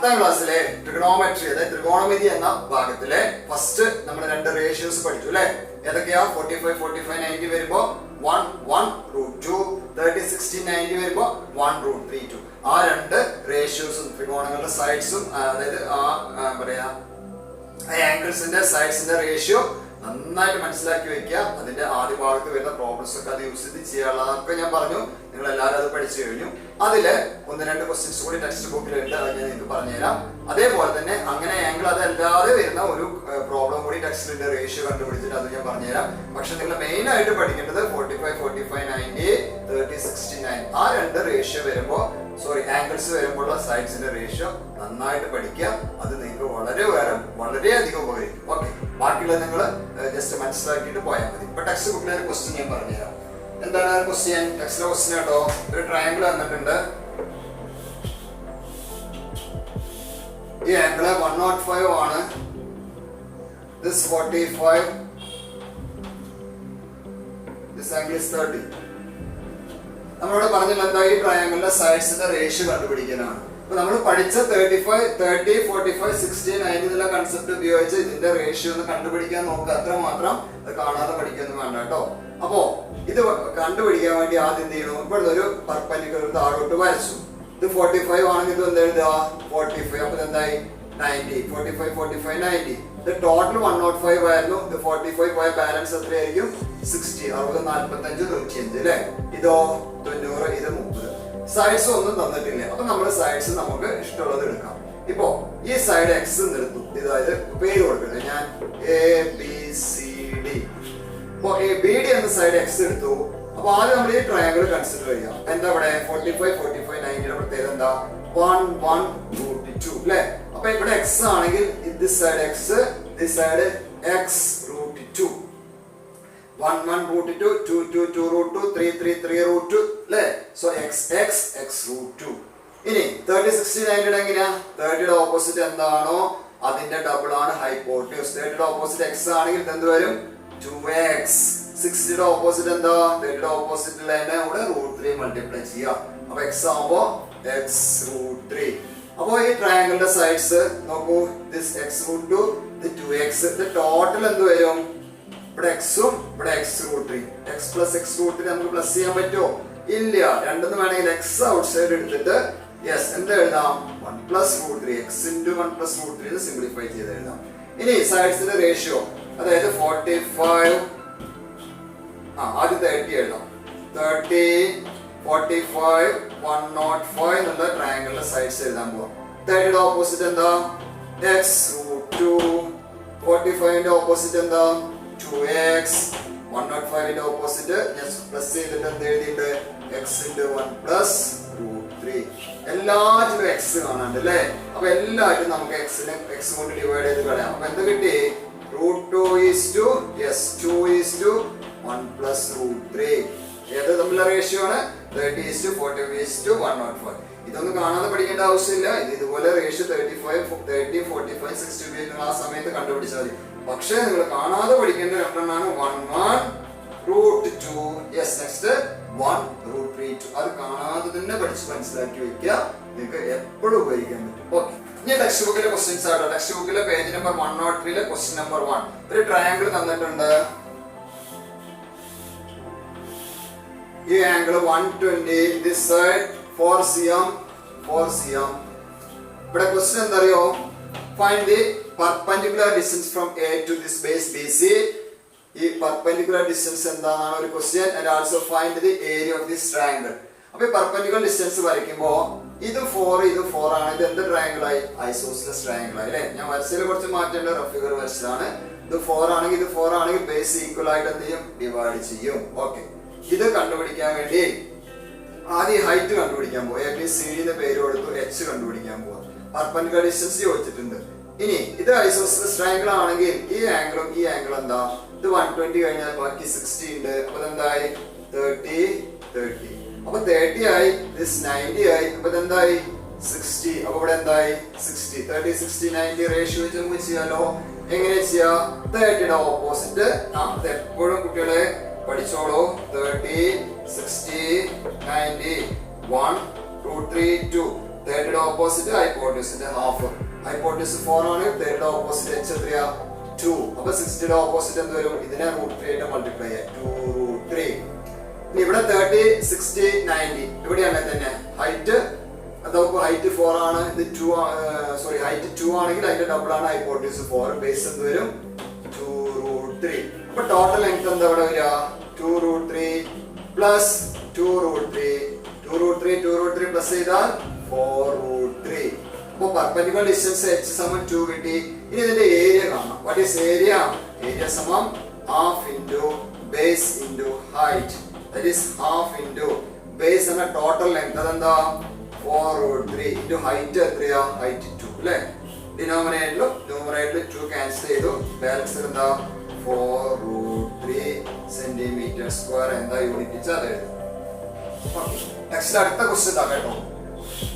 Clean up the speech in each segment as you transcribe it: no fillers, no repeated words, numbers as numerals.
10ാം ക്ലാസ്സിലെ ട്രിഗണോമെട്രി അതായത് ത്രികോണമിതി എന്ന ഭാഗത്തിലെ ഫസ്റ്റ് നമ്മൾ രണ്ട് റേഷ്യോസ് പഠിച്ചു അല്ലെ. ഏതൊക്കെയാ? 45 45 90 വരുമ്പോ 1 1√2, 30 60 90 വരുമ്പോ 1√32. ആ രണ്ട് റേഷ്യോസും ത്രികോണങ്ങളുടെ സൈഡ്സും അതായത് പറയാ ആംഗിൾസിന്റെ സൈഡ്സിന്റെ റേഷ്യോ നന്നായിട്ട് മനസ്സിലാക്കി വെക്കുക. അതിന്റെ ആദ്യ ഭാഗത്ത് വരുന്ന പ്രോബ്ലംസ് ഒക്കെ അത് യൂസ് ചെയ്ത് ചെയ്യാനുള്ളതൊക്കെ ഞാൻ പറഞ്ഞു. നിങ്ങൾ എല്ലാവരും അത് പഠിച്ചു കഴിഞ്ഞു. അതില് 1-2 ക്വസ്റ്റ്യൻസ് കൂടി ടെക്സ്റ്റ് ബുക്കിലുണ്ട്, അത് ഞാൻ നിങ്ങൾക്ക് പറഞ്ഞുതരാം. അതേപോലെ തന്നെ അങ്ങനെ ആംഗിൾ അതല്ലാതെ വരുന്ന ഒരു പ്രോബ്ലം കൂടി ടെക്സ്റ്റിന്റെ റേഷ്യോ കണ്ടുപിടിച്ചിട്ട് അത് ഞാൻ പറഞ്ഞുതരാം. പക്ഷെ നിങ്ങൾ മെയിൻ ആയിട്ട് പഠിക്കേണ്ടത് 45 45 90 30 60 90 ആ രണ്ട് റേഷ്യോ വരുമ്പോ ആംഗിൾസ് വരുമ്പോഴുള്ള സൈഡ്സിന്റെ റേഷ്യോ നന്നായിട്ട് പഠിക്കുക. അത് നിങ്ങൾക്ക് വളരെയധികം ഉപകരിക്കും. ഓക്കെ, ബാക്കിയുള്ള നിങ്ങൾ ജസ്റ്റ് മനസ്സിലാക്കിയിട്ട് പോയാൽ മതി. ഇപ്പൊ ടെക്സ്റ്റ് ബുക്കിലെ ഒരു ക്വസ്റ്റ്യൻ ഞാൻ പറഞ്ഞുതരാം. എന്താണ് ക്വസ്റ്റ്യൻ? ടെക്സ്റ്റിലെ ക്വസ്റ്റ്യൻ കേട്ടോ. ഒരു ട്രയാങ്കിൾ തന്നിട്ടുണ്ട്. ഈ ആംഗിൾ 105 ആണ്. This 45. This angle is 30. നമ്മളോട് പറഞ്ഞില്ല എന്താ? ഈ ട്രയാങ്കിളിന്റെ സൈഡ്സിന്റെ റേഷ്യോ കണ്ടുപിടിക്കാനാണ്. അപ്പൊ നമ്മൾ പഠിച്ച 35 30 45 60 90 എന്നുള്ള കൺസെപ്റ്റ് ഉപയോഗിച്ച് ഇതിന്റെ റേഷ്യോ ഒന്ന് കണ്ടുപിടിക്കാൻ നോക്കുക. അത്ര മാത്രം. അത് കാണാതെ പഠിക്കൊന്നും വേണ്ട കേട്ടോ. അപ്പോ ഇത് കണ്ടുപിടിക്കാൻ വേണ്ടി ആദ്യം എന്ത് ചെയ്യണം? ഇവിടുന്ന് ഒരു പെർപെൻഡിക്കുലർ താഴോട്ട് വരച്ചു. ഇത് 45 ആണെങ്കിൽ ഇത് എന്താ എഴുതുക? 45. അപ്പൊ എന്തായി? 90. 45 45 90. ഇത് ടോട്ടൽ 105 ആയിരുന്നു. ഇത് 45 പോയ ബാലൻസ് എത്രയായിരിക്കും? 60. 60 45 105 അല്ലേ? ഇതോ 90, ഇത് 30. സൈഡ്സ് ഒന്നും തന്നിട്ടില്ല. അപ്പൊ നമ്മുടെ സൈഡ്സ് നമുക്ക് ഇഷ്ടമുള്ളത് എടുക്കാം. ഇപ്പോ ഈ സൈഡ് എക്സ് എടുത്തു. ഇതായത് പേര് കൊടുക്കട്ടെ ഞാൻ ABCD. അപ്പൊ BD എന്ന സൈഡ് എക്സ് എടുത്തു. അപ്പൊ ആദ്യം നമ്മൾ ഈ ട്രയാങ്കിൾ കൺസിഡർ ചെയ്യാം. എന്താ ഇവിടെ 45 45 90 പ്രത്യേകത എന്താ? 1 1√2 അല്ലെ? അപ്പൊ ഇവിടെ x ആണെങ്കിൽ this side x, this side x√2. 1 1√2, 2 2 2√2, 3 3 3√2 അല്ലെ? So x x√2. ഇനി 30 60 90 എങ്ങനെയാ? 30യുടെ ഓപ്പോസിറ്റ് എന്താണോ അതിന്റെ ഡബിൾ ആണ് ഹൈപ്പോട്ടന്യൂസ്. 30യുടെ ഓപ്പോസിറ്റ് x ആണെങ്കിൽ എന്ത് വരും? 2x. 60യുടെ ഓപ്പോസിറ്റ് എന്താ? 30യുടെ ഓപ്പോസിറ്റ് ലൈനെ ഇവിടെ √3 മൾട്ടിപ്ലൈ ചെയ്യാം. അപ്പൊ x ആവുമ്പോ x√3. അപ്പോ ഈ ട്രയാങ്കിളിന്റെ സൈഡ്സ് നോക്കൂ. this x√2, ഇത് 2x. ഇത് ടോട്ടൽ എന്ത് വരും? ഇവിടെ x ഉം ഇവിടെ x√3. x plus x√3 നമുക്ക് പ്ലസ് ചെയ്യാൻ പറ്റുമോ? ഇല്ല. രണ്ടെന്ന് വേണമെങ്കിൽ x ഔട്ട്സൈഡ് എടുത്തിട്ട് എന്താ എഴുതാം? 1 plus √3. x into 1 plus √3 simplify ചെയ്ത് എഴുതാം. ഇനി സൈഡ്സിന്റെ റേഷ്യോ അതായത് 45 ആദ്യം 30 എഴുതാം. 30 45 105 എന്നുള്ള ട്രയാങ്കിളിന്റെ സൈഡ്സ് എഴുതാൻ പോവാം. 30യുടെ ഓപ്പോസിറ്റ് എന്താ? x√2. 45ന്റെ ഓപ്പോസിറ്റ് എന്താ? 2x. 105ന്റെ ഓപ്പോസിറ്റ് ജസ്റ്റ് പ്ലസ് ചെയ്തിട്ട് എന്ത് എഴുതിയിട്ട്? x into 1 plus √3. എല്ലാറ്റിലും x കാണാണ്ട് അല്ലേ? അപ്പൊ എല്ലായിട്ടും നമുക്ക് x കൊണ്ട് ഡിവൈഡ് ചെയ്ത് കളയാം. അപ്പൊ എന്ത് കിട്ടി? √2 2 1 plus √3. ഏത് തമ്മിലുള്ള റേഷ്യോ ആണ്? 30 40 105. ഇതൊന്നും കാണാതെ പഠിക്കേണ്ട ആവശ്യമില്ല. ഇതുപോലെ റേഷ്യോ 35 30 45 60 ഉപയോഗിക്കുന്ന ആ സമയത്ത് കണ്ടുപിടിച്ചാൽ മതി. പക്ഷേ നിങ്ങൾ കാണാതെ പഠിക്കേണ്ട രണ്ടെണ്ണമാണ് 1 1√2. നെക്സ്റ്റ് 1√32. അത് കാണാതെ തന്നെ പഠിച്ച് മനസ്സിലാക്കി വെക്കുക. നിങ്ങൾക്ക് എപ്പോഴും ഉപയോഗിക്കാൻ പറ്റും. ഓക്കെ, ഇനി ടെക്സ്റ്റ് ബുക്കിലെ ക്വസ്റ്റ്യൻസ് ആട്ടോ. ടെക്സ്റ്റ് ബുക്കിലെ പേജ് നമ്പർ 103 ക്വസ്റ്റ്യൻ നമ്പർ 1. ഒരു ട്രയാങ്കിൾ തന്നിട്ടുണ്ട്. ഈ ആംഗിൾ 120, this side 4 cm. ഇവിടെ ക്വസ്റ്റ്യൻ എന്താ അറിയോ? Find the perpendicular distance from A to this base BC. ഈ perpendicular distance എന്താണെന്നാണ് ഒരു question. and also find the area of this triangle. അപ്പോൾ ഈ perpendicular distance വരയ്ക്കുമ്പോൾ ഇത് 4 ഇത് 4 ആണ്. ഇത് എന്ത് ട്രയാങ്കിൾ ആയി? ഐസോസിലസ് ട്രയാങ്കിൾ ആയി അല്ലേ? ഞാൻ വരച്ചതിൽ കുറച്ച് മാറ്റേണ്ട റഫ് ഫിഗർ വരച്ചതാണ്. ഇത് 4 ആണെങ്കിൽ ഇത് 4 ആണെങ്കിൽ ബേസ് ഈക്വൽ ആയിട്ട് എന്ത് ചെയ്യും? ഡിവൈഡ് ചെയ്യും. ഓക്കെ, ഇത് കണ്ടുപിടിക്കാൻ വേണ്ടി ആദ്യം ഹൈറ്റ് കണ്ടുപിടിക്കാൻ പോകും. ABCD പേര് കൊടുത്തു. h കണ്ടുപിടിക്കാൻ പോവാം. പെർപെൻഡിക്കുലർ ഡിസ്റ്റൻസ് ചോദിച്ചിട്ടുണ്ട്. ഇനി ഇത് ഐസോസിലസ് ട്രയാങ്കിൾ ആണെങ്കിൽ ഈ ആംഗിളും ഈ ആംഗിൾ എന്താ? ഇത് 120 കഴിഞ്ഞാൽ ബാക്കി 60 ഉണ്ട്. അപ്പൊ എന്തായി? 30 30. അപ്പൊ 30 ആയി. this 90 ആയി. അപ്പൊ എന്തായി? 60. അപ്പൊ ഇവിടെ എന്തായി? 60. 30 60 90 റേഷ്യോ വെച്ച് നമുക്ക് ചെയ്യാലോ. എങ്ങനെ ചെയ്യാ? 30യുടെ ഓപ്പോസിറ്റ് അത് എപ്പോഴും കുട്ടികളെ പഠിച്ചോളൂ. 30 60 90 1 √3 2. 30 ഓപ്പോസിറ്റ് ഹൈപ്പോട്ടന്യൂസിന്റെ ഹാഫ്. ഹൈപ്പോട്ടന്യൂസ് 4 ആണ്, 30 ഓപ്പോസിറ്റ് h എത്രയാ 2. അപ്പൊ 60 ഓപ്പോസിറ്റ് എന്ത് വരും? ഇതിനെ √3 ആയിട്ട് മൾട്ടിപ്ലൈ ചെയ്യാം, 2√3. ഇനി ഇവിടെ 30 60 90 ഇവിടെ അങ്ങനെ തന്നെ. ഹൈറ്റ് നമുക്ക് ഹൈറ്റ് 4 ആണ്, ഇത് 2 സോറി ഹൈറ്റ് 2 ആണെങ്കിൽ അതിന്റെ ഡബിൾ ആണ് ഹൈപ്പോട്ടന്യൂസ് 4. ബേസ് എന്ത് വരും? 2√3. അപ്പൊ ടോട്ടൽ ലെങ്ത് എന്താ ഇവിടെ വരിക? 2√3 പ്ലസ് 2√3 2√3 പ്ലസ് ചെയ്താൽ 4√3. അപ്പൊ പെർപെൻഡിക്കുലർ ഡിസ്റ്റൻസ് h സമം 2 കിട്ടി. ഇനി ഇതിന്റെ ഏരിയ കാണാം. What is area? ഏരിയ സമം half into base into height. That is half into base എന്ന ടോട്ടൽ ലെങ്ത് അതെന്താ 4√3 ഇൻറ്റു ഹൈറ്റ് എത്രയാ? ഹൈറ്റ് 2 അല്ലേ? ഡിനോമിനേറ്ററിലും ന്യൂമറേറ്ററിലും 2 ക്യാൻസൽ ചെയ്തു. ബാലൻസ് എന്താ? 4√3 സെന്റിമീറ്റർ സ്ക്വയർ. എന്താ യൂണിറ്റ് വെച്ചാൽ അത് എഴുതും. നെക്സ്റ്റ് അടുത്ത ക്വസ്റ്റ്യൻ ഇതാ കേട്ടോ.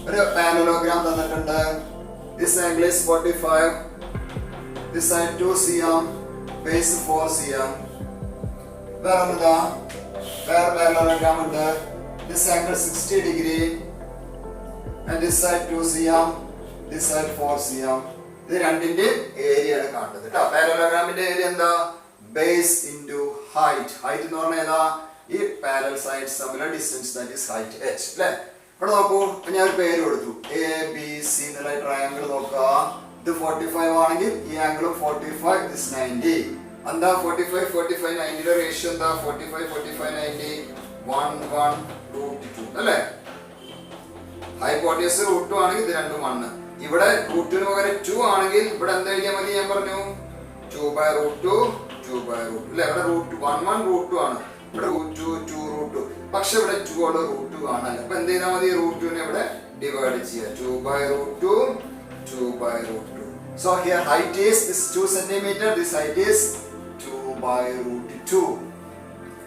ഒരു പാരലോഗ്രാം തന്നിട്ടുണ്ട്. This angle is 45, this side 2 cm, base 4 cm. വേറെ പാരലോഗ്രാം ഉണ്ട്. This angle 60 degree and this side 2 cm, this side 4 cm. ഇത് രണ്ടിന്റെ ഏരിയ ആണ് കാണുന്നത് കേട്ടോ. പാരലോഗ്രാമിന്റെ ഏരിയ എന്താ? Base into height. ഹൈറ്റ് എന്ന് പറഞ്ഞാൽ ഏതാ? ഈ പാരലൽ സൈഡ്സ് തമ്മിലുള്ള distance, that is height h അല്ലേ? ഇവിടെ നോക്കൂ, ഞാൻ ഒരു പേര് കൊടുത്തു ABC എന്നുള്ള ട്രയാങ്കിൾ നോക്കുക. ഇത് 45 ആണെങ്കിൽ ഈ ആംഗിളും 45, ദിസ് 90. എന്താ 45 45 90 റേഷ്യോ എന്താ? 45 45 90 1 1 √2 അല്ലേ? ഹൈപ്പോട്ടന്യൂസ് √2 ആണെങ്കിൽ ഇത് രണ്ടും 1. ഇവിടെ √2 പകരം 2 ആണെങ്കിൽ ഇവിടെ എന്താ എഴുതിയാൽ മതി? ഞാൻ പറഞ്ഞു 2/√2 2/√2 അല്ലേ? ഇവിടെ √1 1 √2 ആണ്, ഇവിടെ √2 2 √2. പക്ഷെ ഇവിടെ 2 ഉള്ള √2 കാണാൻ. അപ്പൊ എന്ത് ചെയ്താൽ മതി? √2 ഇവിടെ ഡിവൈഡ് ചെയ്യുക. 2/√2 2/√2. So here height is this 2 cm, this height is 2/√2.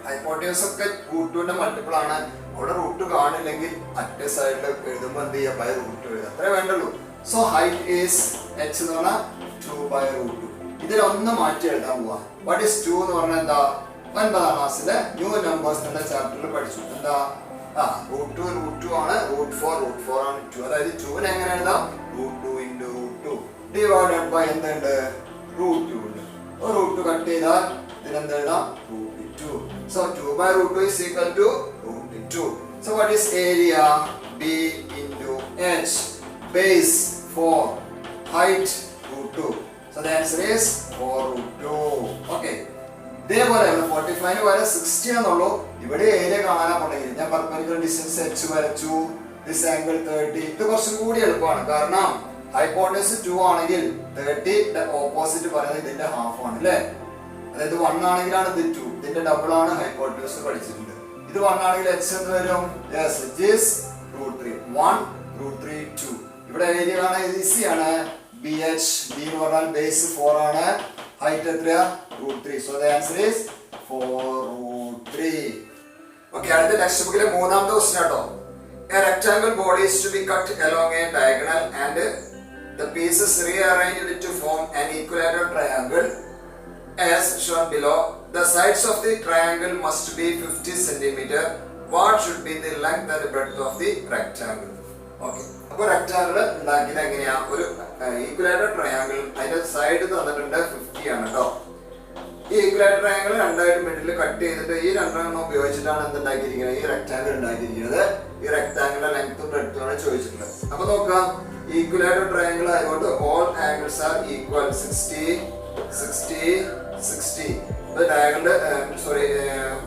Hypotenuse ഒക്കെ √2ന്റെ മൾട്ടിപ്പിൾ ആണ്. അവിടെ √2 കാണില്ലെങ്കിൽ അറ്റ സൈഡിൽ എഴുതുമ്പോൾ എന്ത് ചെയ്യുക? √2 എഴുതുക. അത്രേ വേണ്ടുള്ളൂ. സോ ഹൈറ്റ് ഈസ് h എന്ന് പറഞ്ഞാൽ 2/√2. ഇതിലൊന്ന് മാറ്റി എഴുതാൻ പോവാ. വാട്ട് ഈസ് 2 എന്ന് പറഞ്ഞാൽ എന്താ? 9ാം ക്ലാസ്സിലെ ന്യൂ നമ്പേഴ്സ് എന്ന ചാപ്റ്ററിൽ പഠിച്ചു. എന്താ? √2 ആണ്, √4 ആണ് 2. അതായത് 2നെ എങ്ങനെ എഴുതാം? √2 × √2 ഡിവൈഡഡ് ബൈ എന്തുണ്ട്? √2 ഉണ്ട്. √2 കട്ട് ചെയ്താൽ ഇതിനെന്ത് എഴുതാം? √2. So 2/√2 is equal to √2. So what is area? B into h. Base 4, height √2. So the answer is 4√2. Okay. ഇതേപോലെ 45 വരെ 60 ആണുള്ളൂ. ഇവിടെ ഏരിയ കാണാനാ പറഞ്ഞത്. ഞാൻ പെർപെൻഡിക്കുലർ ഡിസ്റ്റൻസ് h വരച്ചു. This angle 30. ഇത് കുറച്ചും കൂടി എളുപ്പമാണ്. കാരണം ഹൈപ്പോട്ടന്യൂസ് 2 ആണെങ്കിൽ 30 ഓപ്പോസിറ്റ് പറയുന്നത് ഇതിന്റെ ഹാഫ് ആണ് അല്ലേ? അതായത് 1 ആണെങ്കിലാണ് ഇത് 2. ഇതിന്റെ ഡബിൾ ആണ് ഹൈപ്പോട്ടന്യൂസ് പഠിച്ചിട്ടുണ്ട്. ഇത് 1 ആണെങ്കിൽ h എന്ത് വരും? Yes, it is √3. 1 √3 2. ഇവിടെ ഏരിയ കാണാൻ ഈസി ആണ്. BH, B എന്ന് പറഞ്ഞാൽ ബേസ് 4 ആണ്. ഹൈറ്റ് എത്രയാ? √3. So the answer is 4√3. Okay, അടുത്ത ടെക്സ്റ്റ് ബുക്കിലെ മൂന്നാമത്തെ ക്വസ്റ്റ്യൻ ആട്ടോ. A rectangle body is to be cut along a diagonal and the pieces rearranged to form an equilateral triangle as shown below. The sides of the triangle must be 50 cm. What should be the length and breadth of the rectangle? Okay. അപ്പോൾ rectangle ഉണ്ടാക്കിയത് എങ്ങനെയാ? ഒരു ഈക്വലേറ്റർ triangle, അതിന്റെ side തന്നിട്ടുണ്ട് 50 ആണ് കേട്ടോ. ഈ ഈക്വലേറ്റർ triangle രണ്ടായിട്ട് മിഡിൽ കട്ട് ചെയ്തിട്ട് ഈ രണ്ടെണ്ണം ഉപയോഗിച്ചിട്ടാണ് എന്തുണ്ടാക്കിയിരിക്കുന്നത്? ഈ റെക്ടാങ്കിൾ ഉണ്ടാക്കിയിരിക്കുന്നത്. ഈ റെക്ടാങ്കിളിന്റെ ലെങ്ത്തും ബ്രെഡ്ത്തും ആണ് ചോദിച്ചിട്ടുള്ളത്. അപ്പൊ നോക്കാം, ഈക്വലേറ്റർ ട്രയാങ്കിൾ ആയതുകൊണ്ട് ഓൾ ആംഗിൾസ് ആർ ഈക്വൽ. 60 60 60. ഇത് ഡയഗണൽ സോറി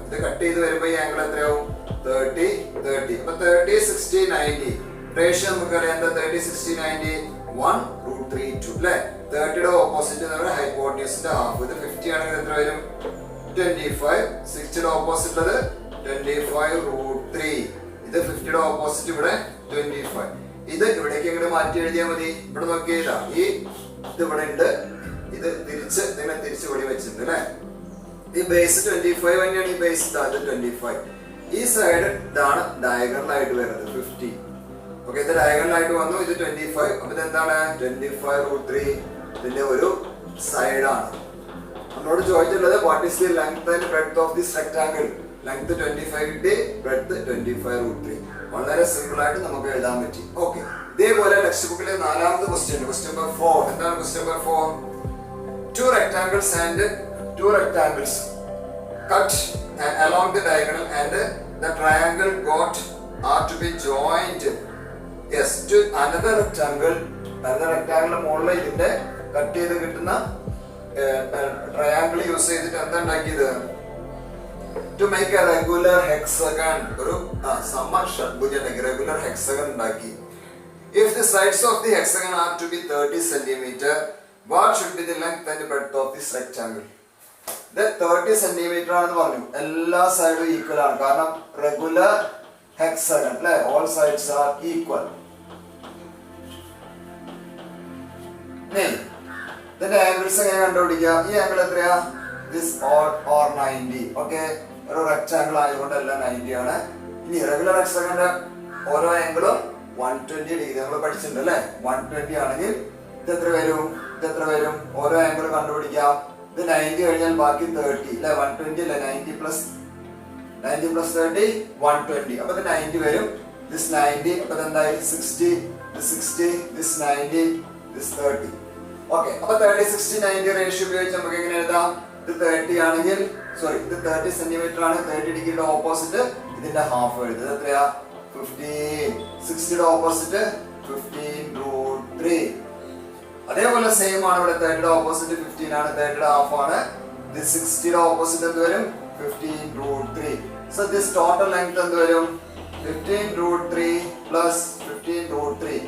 ഇത് കട്ട് ചെയ്ത് വരുമ്പോൾ ഈ ആംഗിൾ എത്രയാവും? 30 30. അപ്പൊ 30 60 90 റേഷ്യോ നമുക്കറിയാം. എന്താ 30 60 90? 1 √3 2 അല്ലേ? 30യുടെ ഓപ്പോസിറ്റ് എന്ന് പറയുന്നത് ഹൈപ്പോട്ടന്യൂസിന്റെ ഹാഫ്. ഇത് 50 ആണെങ്കിൽ എത്ര വരും? 25. 60യുടെ ഓപ്പോസിറ്റ് ഉള്ളത് 25 √3. ഇത് 50യുടെ ഓപ്പോസിറ്റ് ഇവിടെ 25. ഇത് ഇവിടേക്ക് ഇങ്ങോട്ട് മാറ്റി എഴുതിയാൽ മതി. ഇവിടെ നോക്കിയില്ല, ഈ ഇത് ഇവിടെ ഉണ്ട്, ഇത് തിരിച്ച് ഇതിനെ തിരിച്ച് ഇവിടെ വെച്ചിട്ടുണ്ട് അല്ലേ? ഈ ബേസ് 25 തന്നെയാണ്. ഈ ബേസ് 25. ഈ സൈഡ് ഇതാണ് ഡയഗണലായിട്ട് വരുന്നത് 50. ഓക്കെ, ഇത് ഡയഗണലായിട്ട് വന്നു. ഇത് 25. അപ്പൊ ഇതെന്താണ്? 25 √3 ഇതിന്റെ ഒരു സൈഡാണ്. നമ്മളോട് ചോദിച്ചിട്ടുള്ളത് what is the length and breadth of this rectangle. Length 25 കിട്ടി, ബ്രെഡ്ത്ത് 25 √3. വളരെ സിമ്പിൾ ആയിട്ട് നമുക്ക് എഴുതാൻ പറ്റി. ഓക്കെ. ഇതേപോലെ ടെക്സ്റ്റ് ബുക്കിലെ 4ാമത്തെ ക്വസ്റ്റ്യൻ നമ്പർ 4. എന്താണ് question number 4? Two rectangles cut along the diagonal and the triangle are to be joined. Yes, to another rectangle മുകളിൽ ഇതിന്റെ കട്ട് ചെയ്ത് കിട്ടുന്ന ട്രയാങ്കിൾ യൂസ് ചെയ്തിട്ട് എന്താ ഉണ്ടാക്കിയത്? To make a regular hexagon, ഒരു സമഷഡ്ഭുജം regular hexagon ഉണ്ടാക്കി. If the sides of the hexagon are to be 30 centimeter, what should be the length and breadth of this rectangle? ഇത് 30 centimeter ആണെന്ന് പറഞ്ഞു. എല്ലാ സൈഡും ഈക്വൽ ആണ്, കാരണം റെഗുലർ ഹെക്സഗൺ അല്ലേ, all sides are equal. ഇതിന്റെ ആംഗിൾസ് എങ്ങനെ കണ്ടുപിടിക്കുക? ഈ ആംഗിൾ എത്രയാ? This or 90. ഓക്കെ, ഒരു റെക്ടാംഗിൾ ആയതുകൊണ്ട് എല്ലാം 90 ആണ്. ഇനി റെഗുലർ ഹെക്സഗന്റെ ഓരോ ആംഗിളും 120 ഡിഗ്രി നമ്മൾ പഠിച്ചിട്ടുണ്ട് അല്ലേ. 120 ആണെങ്കിൽ ഇത് എത്ര വരും? ഓരോ ആംഗിൾ കണ്ടുപിടിക്കാം. ഇത് 90 കഴിഞ്ഞാൽ ബാക്കി 30 അല്ലെ, 120 അല്ലെ, 90 പ്ലസ് 30 120. അപ്പൊ ഇത് 90 വരും. this 90, അപ്പൊ എന്തായി? 60, this 60, this 90, this 30. ഓക്കെ, അപ്പൊ 30 60 90 റേഷ്യോ ഉപയോഗിച്ച് നമുക്ക് എങ്ങനെ എഴുതാം? ഇത് 30 ആണെങ്കിൽ ഇത് 30 സെന്റിമീറ്റർ ആണ്, 30 ഡിഗ്രിയുടെ ഓപ്പോസിറ്റ് ഇതിന്റെ ഹാഫ് എഴുതുക. എത്രയാ? 15. 60യുടെ ഓപ്പോസിറ്റ് 15√3. അതേപോലെ സെയിം ആണ് ഇവിടെ. 30യുടെ ഓപ്പോസിറ്റ് 15 ആണ്, 30യുടെ ഹാഫ് ആണ്. this 60യുടെ ഓപ്പോസിറ്റ് എന്ത് വരും? 15√3. so this total length എന്ത് വരും? 15√3 plus 15√3.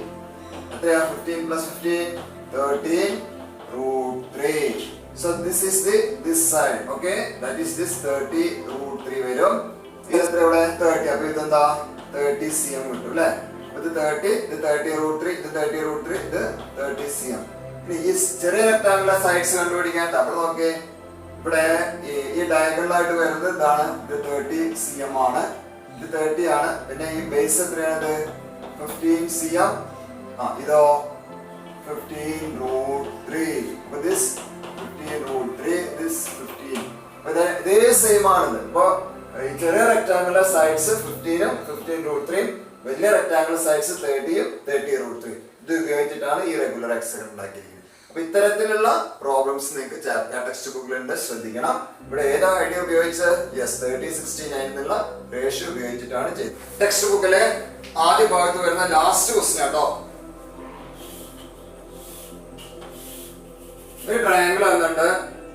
എത്രയാ? 15 plus 15 13√3. so this is this side. okay, that is this 30√3 വരും. ഇത് എത്ര ഇവിടെ? 30. അപ്പൊ ഇതെന്താ? 30 cm കിട്ടും അല്ലേ. ഇത് 30, ഇത് 30√3, ഇത് 30√3, ഇത് 30 cm. ഇനി ഈ ചെറിയ റെക്ടാംഗുലർ സൈഡ്സ് കണ്ടുപിടിക്കാൻ അപ്പൊ നോക്കേ, ഇവിടെ ഈ ഡയഗണലായിട്ട് വരുന്നത് ഇതാണ്. ഇത് 30 cm ആണ്, ഇത് 30 ആണ്. പിന്നെ ഈ ബേസ് എത്രയാണ്? 15 cm. ഇതോ 15√3. അപ്പൊ this 15√3, this 15. ഇതേ സെയിം ആണിത്. അപ്പൊ ഈ ചെറിയ റെക്ടാംഗുലർ സൈഡ്സ് 15ഉം 15√3, വലിയ റെക്ടാംഗുലർ സൈഡ്സ് 30ഉം 30√3. ഇത് ഉപയോഗിച്ചിട്ടാണ് ഈ റെഗുലർ ഹെക്സഗൺ ഉണ്ടാക്കിയിരിക്കുന്നത്. അപ്പൊ ഇത്തരത്തിലുള്ള പ്രോബ്ലംസ് നിങ്ങൾക്ക് ടെക്സ്റ്റ് ബുക്കിലുണ്ട്, ശ്രദ്ധിക്കണം. ഇവിടെ ഏതാ ഐഡിയ ഉപയോഗിച്ച്? 30 60 90 എന്നുള്ള റേഷ്യോ ഉപയോഗിച്ചിട്ടാണ് ചെയ്തത്. ടെക്സ്റ്റ് ബുക്കിലെ ആദ്യ ഭാഗത്ത് വരുന്ന ലാസ്റ്റ് ക്വസ്റ്റ്യൻ കേട്ടോ. ഒരു ട്രയാങ്കിൾ വന്നിട്ട്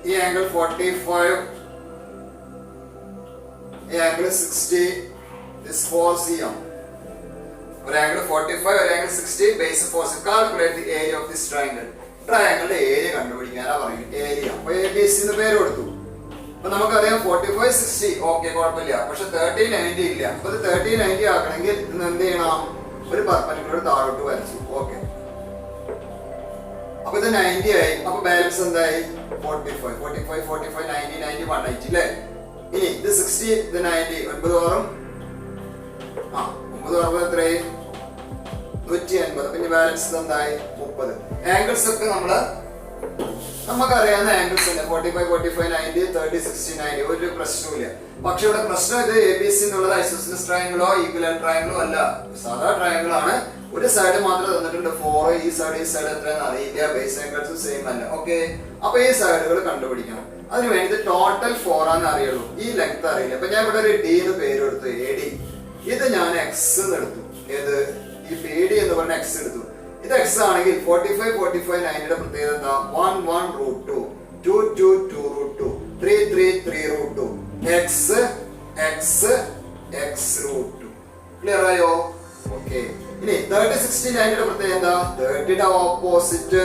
ഈ ആംഗിൾ 45, ഈ ആംഗിൾ 60, this 4 cm. ഒരു ആംഗിൾ 45, ഒരു angle 60, base 4 cm. Calculate the area of this triangle. ട്രയാങ്കിളിന്റെ ഏരിയ കണ്ടുപിടിക്കാനാ പറയുന്നത്. ഏരിയ അപ്പൊ ABC എന്ന് പേര് കൊടുത്തു. അപ്പൊ നമുക്കറിയാം 45 60 ഓക്കെ, കുഴപ്പമില്ല. പക്ഷെ 30 90 ഇല്ല. അപ്പൊ ഇത് 30 90 ആക്കണമെങ്കിൽ ഇന്ന് എന്ത് ചെയ്യണം? ഒരു പെർപെൻഡിക്കുലർ താഴോട്ട് വരച്ചു. ഓക്കെ, അപ്പൊ ഇത് 90 ആയി. അപ്പൊ ബാലൻസ് എന്തായി? 45 45 45 90 90 180 അല്ലേ. ഇനി ഇത് 60, ഇത് 90, 9 ഓറും 9 എത്രയായി? 180. പിന്നെ ബാലൻസ് എന്തായി? 30. ആംഗിൾസ് ഒക്കെ നമുക്കറിയാവുന്ന ആംഗിൾസ് തന്നെ. 45 45 90 30 60 90. ഒരു പ്രശ്നവുമില്ല. പക്ഷെ ഇവിടെ പ്രശ്നം ഇത് ABC എന്നുള്ളത് ഐസോസിലസ് ട്രയാങ്കിളോ ഈക്വലന്റ് ട്രയാങ്കിളോ അല്ല, സാധാ ട്രയാങ്കിൾ ആണ്. ഒരു സൈഡ് മാത്രമേ തന്നിട്ടുണ്ട് 4. ഈ സൈഡ് എത്രയാണെന്ന് അറിയില്ല. ബേസ് ആംഗിൾസ് സെയിം അല്ല. ഓക്കെ, അപ്പൊ ഈ സൈഡുകൾ കണ്ടുപിടിക്കണം. അതിന് വേണ്ടി ടോട്ടൽ 4 ആണെന്ന് അറിയുള്ളൂ, ഈ ലെങ്ത് അറിയില്ല. അപ്പൊ ഞാൻ ഇവിടെ ഒരു D എന്ന് പേര് കൊടുത്തു, AD. ഇത് ഞാൻ X എന്ന് എടുത്തു. ഏത്? ഈ BD എന്ന് പറഞ്ഞ X എടുത്തു. ഇത് X ആണെങ്കിൽ 45 45 90യുടെ പ്രത്യേകത എന്താ? 1 1√2, 2 2 2√2, 3 3 3√2, X X X√2. ക്ലിയർ ആയോ? ഓക്കെ, ഇനി 30 60 90യുടെ പ്രത്യേകത എന്താ? 30യുടെ ഓപ്പോസിറ്റ്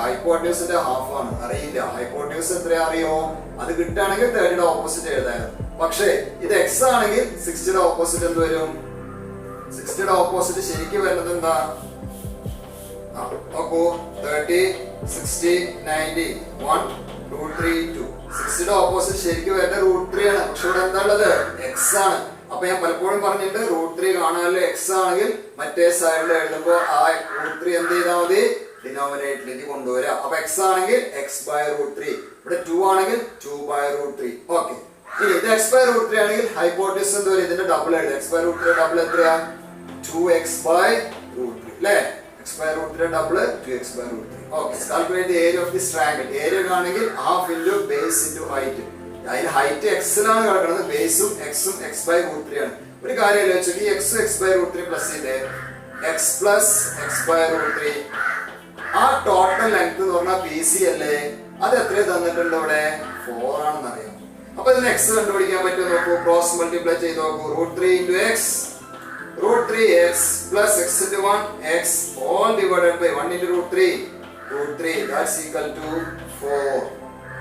ഹൈപ്പോട്ടന്യൂസിന്റെ ഹാഫ് ആണ്. അറിയില്ല ഹൈപ്പോട്ടന്യൂസ് എത്രയാ അറിയോ? അത് കിട്ടുകയാണെങ്കിൽ 30യുടെ ഓപ്പോസിറ്റ് എഴുതായിരുന്നു. പക്ഷേ ഇത് X ആണെങ്കിൽ 60യുടെ ഓപ്പോസിറ്റ് എന്ത് വരും? 60യുടെ ഓപ്പോസിറ്റ് ശരിക്കും വരുന്നത് എന്താ? നോക്കൂ, 30 60 90 1√3 2. 60യുടെ ഓപ്പോസിറ്റ് ശരിക്കും വരുന്നത് √3 ആണ്. പക്ഷെ ഇവിടെ എന്താ ഉള്ളത്? X ആണ്. അപ്പൊ ഞാൻ പലപ്പോഴും പറഞ്ഞിട്ട് √3 കാണാനല്ലേ. X ആണെങ്കിൽ മറ്റേ സൈഡിൽ എഴുതുമ്പോ ആ √3 എന്ത് ചെയ്താൽ മതി? ഡിനോമിനേറ്ററിലേക്ക് കൊണ്ടുവരാം. അപ്പൊ X ആണെങ്കിൽ x/√3, ഇവിടെ 2 ആണെങ്കിൽ 2/√3. ഓക്കെ, ഇനി ഇത് x/√3 ആണെങ്കിൽ ഹൈപ്പോട്ടന്യൂസ് എന്ത് വരും? ഇതിന്റെ ഡബിൾ എഴുതാം. x/√3 ഡബിൾ എത്രയാ? 2x/√3. അല്ലേ? x by root 3 double 2x by root 3. Okay, calculate the area of this triangle. Area ആണെങ്കിൽ half into base into height. അതിന് ഹൈറ്റ് എക്സിലാണ് കിടക്കുന്നത്, ബേസും എക്സും x by root 3 ആണ്. ഒരു കാര്യം ആലോചിച്ചു, ഈ x by root 3 പ്ലസ് ചെയ്തേ x plus x by root 3. ആ ടോട്ടൽ ലെങ്ത് എന്ന് പറഞ്ഞാൽ BC അല്ലേ? അത് എത്ര തന്നിട്ടുണ്ട് ഇവിടെ? 4 ആണെന്ന് അറിയാം. അപ്പൊ ഇതിന് x കണ്ടുപിടിക്കാൻ പറ്റുമോ നോക്കൂ. ക്രോസ് മൾട്ടിപ്ലൈ ചെയ്ത് നോക്കൂ. root 3 into x, root 3x plus x into 1 x all divided by 1 into root 3, root 3 that's equal to 4.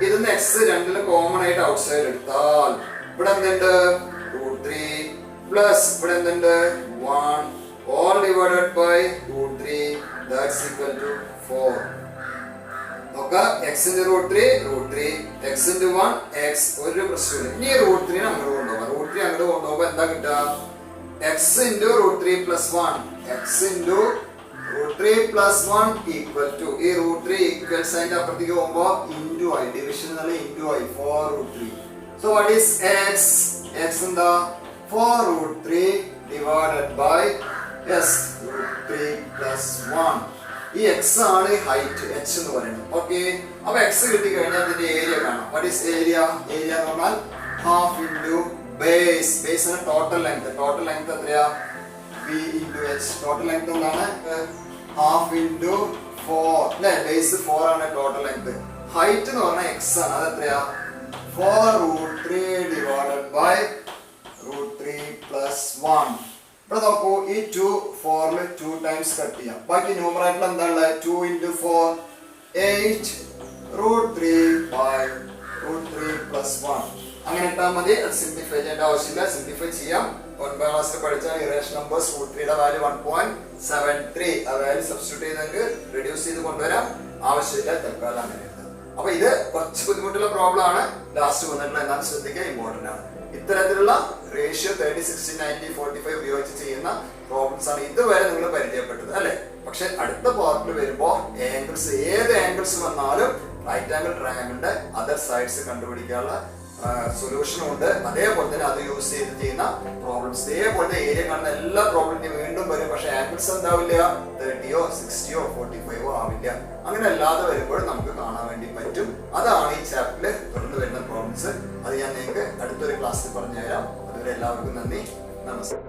ഇതിന്ന് x രണ്ടിലും കോമൺ ആയിട്ട് ഔട്ട്സൈഡ് എടുത്താൽ ഇവിടെ എന്തുണ്ട്? root 3 plus ഇവിടെ എന്തുണ്ട്? 1 all divided by root 3 that's equal to 4. നോക്കാം, x into root 3, x into 1 x. ഒരു പ്രശ്നമില്ല. ഇനി root 3 അങ്ങോട്ട് കൊണ്ടുപോകാം. root 3 അങ്ങോട്ട് കൊണ്ടുപോകുമ്പോൾ എന്താ കിട്ടുക? x into root 3 plus 1, x into root 3 plus 1 equal to, ഈ root 3 equal sign അപ്പുറത്തേക്ക് പോകുമ്പോൾ into I, division എന്നുള്ള into I, 4 root 3. So what is x? x എന്താ? 4 root 3 divided by yes root 3 plus 1. ഈ x ആണ് height h എന്ന് പറയുന്നത്. Okay, അപ്പൊ x കിട്ടി കഴിഞ്ഞാൽ അതിന്റെ ഏരിയ കാണാം. What is area? ഏരിയ എന്ന് പറഞ്ഞാൽ ഹാഫ് ഇൻറ്റു ബേസ്. ബേസ് ആണ് ടോട്ടൽ ലെങ്ത്. ടോട്ടൽ ലെങ്ത് എത്രയാ? b into h. Total length എന്താണ്? ഹാഫ് ഇൻറ്റു 4 അല്ലേ? ബേസ് 4 ആണ് ടോട്ടൽ ലെങ്ത്. ഹൈറ്റ് എന്ന് പറഞ്ഞാൽ x ആണ്. അത് എത്രയാ? 4 root 3 divided by root 3 plus 1. ഇവിടെ നോക്കൂ, ഈ 2 4 2 ടൈംസ് കട്ട് ചെയ്യാം. ബാക്കി ന്യൂമറേറ്റർ എന്താണ്? 2 into 4 8 root 3 by root 3 plus 1. അങ്ങനെ ഇട്ടാൽ മതി. അത് സിംപ്ലിഫൈ ചെയ്യേണ്ട ആവശ്യമില്ല. സിംപ്ലിഫൈ ചെയ്യാം. 9ാം ക്ലാസ്സിൽ പഠിച്ച ഇറേഷൻ നമ്പേഴ്സ് root 3 യുടെ വാല്യൂ 1.73. ആ വാല്യൂ സബ്സ്റ്റിറ്റ്യൂട്ട് ചെയ്ത് നിങ്ങൾക്ക് റെഡ്യൂസ് ചെയ്ത് കൊണ്ടുവരാം. ആവശ്യമില്ല, തൽക്കാലം അങ്ങനെ ഉണ്ട്. അപ്പൊ ഇത് കുറച്ച് ബുദ്ധിമുട്ടുള്ള പ്രോബ്ലം ആണ്. ലാസ്റ്റ് വന്നിട്ടുള്ള എന്നാൽ ശ്രദ്ധിക്കാൻ ഇമ്പോർട്ടന്റ് ആണ്. ഇത്തരത്തിലുള്ള റേഷ്യോ 30 60 90 45 ഉപയോഗിച്ച് ചെയ്യുന്ന പ്രോബ്ലംസ് ആണ് ഇതുവരെ നിങ്ങൾ പരിചയപ്പെട്ടത് അല്ലെ? പക്ഷെ അടുത്ത പാർട്ടിൽ വരുമ്പോൾ ആംഗിൾസ്, ഏത് ആംഗിൾസ് വന്നാലും റൈറ്റ് ആംഗിൾ ട്രയാംഗിളിന്റെ അതർ സൈഡ്സ് കണ്ടുപിടിക്കാനുള്ള സൊല്യൂഷനും ഉണ്ട്. അതേപോലെ തന്നെ അത് യൂസ് ചെയ്ത് ചെയ്യുന്ന പ്രോബ്ലംസ്, ഇതേപോലത്തെ ഏരിയ കാണുന്ന എല്ലാ പ്രോബ്ലത്തിനും വീണ്ടും വരും. പക്ഷെ ആംഗിൾസ് എന്താവില്ല? 30ോ 60ോ 45ോ ആവില്ല. അങ്ങനെ അല്ലാതെ വരുമ്പോൾ നമുക്ക് കാണാൻ വേണ്ടി പറ്റും. അതാണ് ഈ ചാപ്റ്ററിൽ തുടർന്ന് വരുന്ന പ്രോബ്ലംസ്. അത് ഞാൻ നിങ്ങൾക്ക് അടുത്തൊരു ക്ലാസ്സിൽ പറഞ്ഞു തരാം. അതുവരെ എല്ലാവർക്കും നന്ദി, നമസ്കാരം.